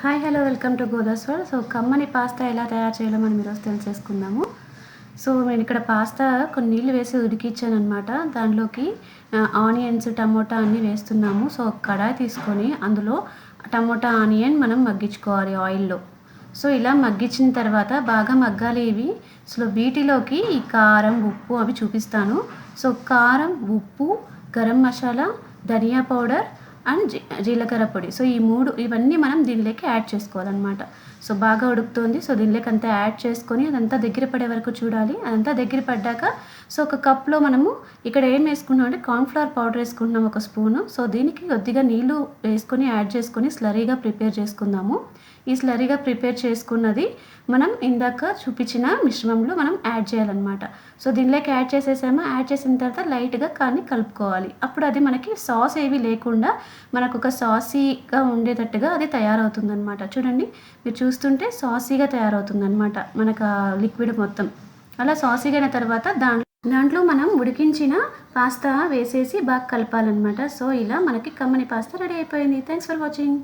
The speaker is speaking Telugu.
Hi hello welcome to Godas world. So కమ్మని పాస్తా ఎలా తయారు చేయాలో మనం ఈరోజు తెలిసేసుకుందాము. సో నేను ఇక్కడ పాస్తా కొన్ని నీళ్ళు వేసి ఉడికిచ్చానమాట. దానిలోకి ఆనియన్స్, టమోటా అన్నీ వేస్తున్నాము. సో ఒక కడాయి తీసుకొని అందులో టమోటా, ఆనియన్ మనం మగ్గించుకోవాలి ఆయిల్లో. సో ఇలా మగ్గించిన తర్వాత బాగా మగ్గాలి ఇవి. సో వీటిలోకి ఈ కారం, ఉప్పు అవి చూపిస్తాను. సో కారం, ఉప్పు, గరం మసాలా, ధనియా పౌడర్ అండ్ జీలకర్ర పొడి. సో ఈ మూడు ఇవన్నీ మనం దీనిలోకి యాడ్ చేసుకోవాలన్నమాట. సో బాగా ఉడుకుతుంది. సో దీనిలోకి అంతా యాడ్ చేసుకొని అదంతా దగ్గర పడే వరకు చూడాలి. అదంతా దగ్గర పడ్డాక సో ఒక కప్లో మనము ఇక్కడ ఏం వేసుకున్నాం అంటే కార్న్‌ఫ్లవర్ పౌడర్ వేసుకుంటున్నాం ఒక స్పూను. సో దీనికి కొద్దిగా నీళ్ళు వేసుకొని యాడ్ చేసుకొని స్లరీగా ప్రిపేర్ చేసుకుందాము. ఈ స్లరీగా ప్రిపేర్ చేసుకున్నది మనం ఇందాక చూపించిన మిశ్రమంలో మనం యాడ్ చేయాలన్నమాట. సో దీనిలోకి యాడ్ చేసేసాము. యాడ్ చేసిన తర్వాత లైట్గా కానీ కలుపుకోవాలి. అప్పుడు అది మనకి సాస్ ఏవి లేకుండా మనకు ఒక సాసీగా ఉండేటట్టుగా అది తయారవుతుందన్నమాట. చూడండి, మీరు చూస్తుంటే సాసీగా తయారవుతుందన్నమాట మనకు లిక్విడ్ మొత్తం. అలా సాసీగా అయిన తర్వాత దాంట్లో మనం ఉడికించిన పాస్తా వేసేసి బాగా కలపాలన్నమాట. సో ఇలా మనకి కమ్మని పాస్తా రెడీ అయిపోయింది. Thanks for watching.